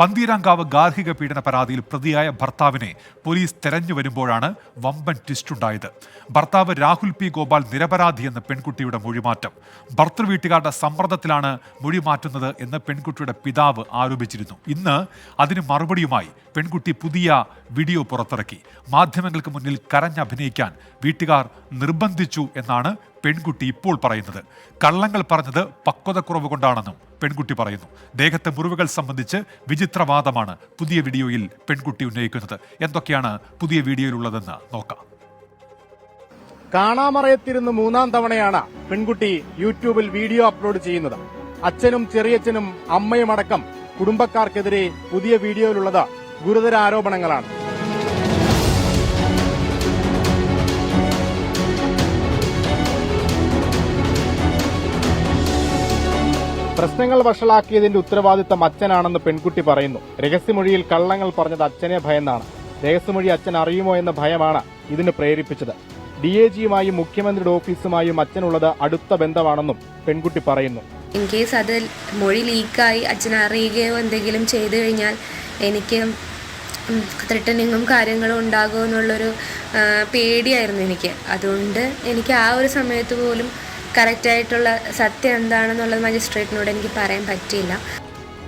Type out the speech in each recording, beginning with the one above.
പന്തീരാങ്കാവ് ഗാർഹിക പീഡന പരാതിയിൽ പ്രതിയായ ഭർത്താവിനെ പോലീസ് തെരഞ്ഞു വരുമ്പോഴാണ് വമ്പൻ ട്വിസ്റ്റുണ്ടായത്. ഭർത്താവ് രാഹുൽ പി ഗോപാൽ നിരപരാധിയെന്ന് പെൺകുട്ടിയുടെ മൊഴിമാറ്റം. ഭർത്തൃവീട്ടുകാരുടെ സമ്മർദ്ദത്തിലാണ് മൊഴി മാറ്റുന്നത് എന്ന് പെൺകുട്ടിയുടെ പിതാവ് ആരോപിച്ചിരുന്നു. ഇന്ന് അതിന് മറുപടിയുമായി പെൺകുട്ടി പുതിയ വീഡിയോ പുറത്തിറക്കി. മാധ്യമങ്ങൾക്ക് മുന്നിൽ കരഞ്ഞഭിനയിക്കാൻ വീട്ടുകാർ നിർബന്ധിച്ചു എന്നാണ് പെൺകുട്ടി ഇപ്പോൾ പറയുന്നത്. കള്ളങ്ങൾ പറഞ്ഞത് പക്വതക്കുറവ് കൊണ്ടാണെന്നും പെൺകുട്ടി പറയുന്നു. ദേഹത്തെ മുറിവുകൾ സംബന്ധിച്ച് വിചിത്രവാദമാണ് പുതിയ വീഡിയോയിൽ പെൺകുട്ടി ഉന്നയിക്കുന്നത്. എന്തൊക്കെയാണ് പുതിയ വീഡിയോയിലുള്ളതെന്ന് നോക്കാം. കാണാമറയത്തിരുന്ന് 3-ാം തവണയാണ് പെൺകുട്ടി യൂട്യൂബിൽ വീഡിയോ അപ്ലോഡ് ചെയ്യുന്നത്. അച്ഛനും ചെറിയച്ഛനും അമ്മയുമടക്കം കുടുംബക്കാർക്കെതിരെ പുതിയ വീഡിയോയിലുള്ളത് ഗുരുതര ആരോപണങ്ങളാണ്. പ്രശ്നങ്ങൾ വഷളാക്കിയതിന്റെ ഉത്തരവാദിത്തം അച്ഛനാണെന്ന് പെൺകുട്ടി പറയുന്നു. രഹസ്യമൊഴിയിൽ കള്ളങ്ങൾ പറഞ്ഞത് അച്ഛനെ ഭയന്നാണ്. രഹസ്യമൊഴി അച്ഛൻ അറിയുമോ എന്ന ഭയമാണ് ഇതിന് പ്രേരിപ്പിച്ചത്. DAGയുമായും മുഖ്യമന്ത്രിയുടെ ഓഫീസുമായും അച്ഛനുള്ളത് അടുത്ത ബന്ധമാണെന്നും പെൺകുട്ടി പറയുന്നു. ഇൻ കേസ് അത് മൊഴി ലീക്കായി അച്ഛൻ അറിയുകയോ എന്തെങ്കിലും ചെയ്തു കഴിഞ്ഞാൽ എനിക്ക് ത്രെട്ടനിങ്ങും കാര്യങ്ങളും ഉണ്ടാകുമോ എന്നുള്ളൊരു പേടിയായിരുന്നു എനിക്ക്. അതുകൊണ്ട് എനിക്ക് ആ ഒരു സമയത്ത് പോലും കറക്റ്റായിട്ടുള്ള സത്യം എന്താണെന്നുള്ളത് മജിസ്ട്രേറ്റിനോട് എനിക്ക് പറയാൻ പറ്റിയില്ല.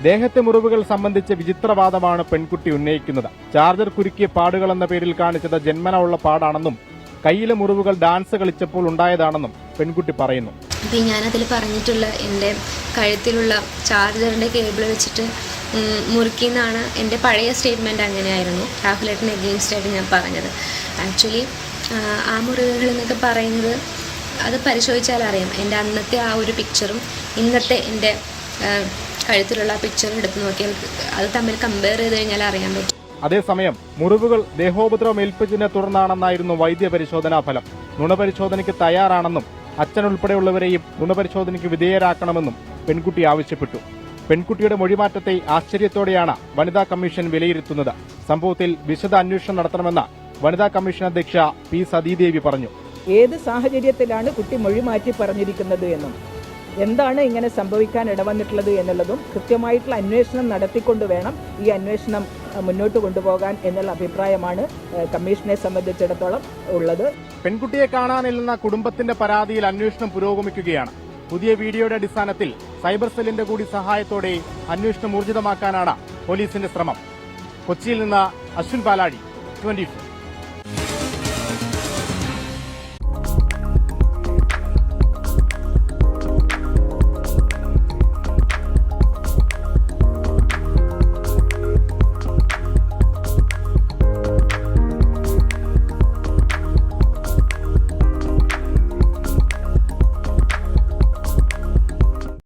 ദേഹത്തെ മുറിവുകൾ സംബന്ധിച്ച് വിചിത്രവാദമാണ് പെൺകുട്ടി ഉന്നയിക്കുന്നത്. ചാർജർ കുരുക്കിയ പാടുകൾ എന്ന പേരിൽ കാണിച്ചത് ജന്മന ഉള്ള പാടാണെന്നും കയ്യിലെ മുറിവുകൾ ഡാൻസ് കളിച്ചപ്പോൾ ഉണ്ടായതാണെന്നും പെൺകുട്ടി പറയുന്നു. അപ്പം ഞാനതിൽ പറഞ്ഞിട്ടുള്ള എൻ്റെ കഴുത്തിലുള്ള ചാർജറിൻ്റെ കേബിൾ വെച്ചിട്ട് മുറുക്കിയെന്നാണ് എൻ്റെ പഴയ സ്റ്റേറ്റ്മെൻറ്റ്. അങ്ങനെയായിരുന്നു രാഹുലേട്ടന് എഗെയിൻസ്റ്റ് ആയിട്ട് ഞാൻ പറഞ്ഞത്. ആക്ച്വലി ആ മുറിവുകൾ എന്നൊക്കെ പറയുന്നത് അത് പരിശോധിച്ചാൽ അറിയാം. എൻ്റെ അന്നത്തെ ആ ഒരു പിക്ചറും ഇന്നത്തെ എൻ്റെ കഴുത്തിലുള്ള പിക്ചറും എടുത്ത് നോക്കിയാൽ അത് തമ്മിൽ കമ്പയർ ചെയ്ത് കഴിഞ്ഞാൽ അറിയാൻ പറ്റും. അതേസമയം മുറിവുകൾ ദേഹോപദ്രവം ഏൽപ്പിച്ചതിനെ തുടർന്നാണെന്നായിരുന്നു വൈദ്യപരിശോധനാ ഫലം. നുണപരിശോധനയ്ക്ക് തയ്യാറാണെന്നും അച്ഛനുൾപ്പെടെയുള്ളവരെയും നുണപരിശോധനയ്ക്ക് വിധേയരാക്കണമെന്നും പെൺകുട്ടി ആവശ്യപ്പെട്ടു. പെൺകുട്ടിയുടെ മൊഴിമാറ്റത്തെ ആശ്ചര്യത്തോടെയാണ് വനിതാ കമ്മീഷൻ വിലയിരുത്തുന്നത്. സംഭവത്തിൽ വിശദ അന്വേഷണം നടത്തണമെന്ന് വനിതാ കമ്മീഷൻ അധ്യക്ഷ പി സതീദേവി പറഞ്ഞു. ഏത് സാഹചര്യത്തിലാണ് കുട്ടി മൊഴി മാറ്റി പറഞ്ഞിരിക്കുന്നത് എന്നും എന്താണ് ഇങ്ങനെ സംഭവിക്കാൻ ഇടവന്നിട്ടുള്ളത് എന്നുള്ളതും കൃത്യമായിട്ടുള്ള അന്വേഷണം നടത്തിക്കൊണ്ട് വേണം ഈ അന്വേഷണം മുന്നോട്ട് കൊണ്ടുപോകാൻ എന്നുള്ള അഭിപ്രായമാണ് കമ്മീഷനെ സംബന്ധിച്ചിടത്തോളം ഉള്ളത്. പെൺകുട്ടിയെ കാണാനില്ലെന്ന കുടുംബത്തിന്റെ പരാതിയിൽ അന്വേഷണം പുരോഗമിക്കുകയാണ്. പുതിയ വീഡിയോയുടെ അടിസ്ഥാനത്തിൽ സൈബർ സെല്ലിന്റെ കൂടി സഹായത്തോടെ അന്വേഷണം ഊർജിതമാക്കാനാണ് പോലീസിന്റെ ശ്രമം. കൊച്ചിയിൽ നിന്ന് അശ്വിൻ പാലാടി, 24.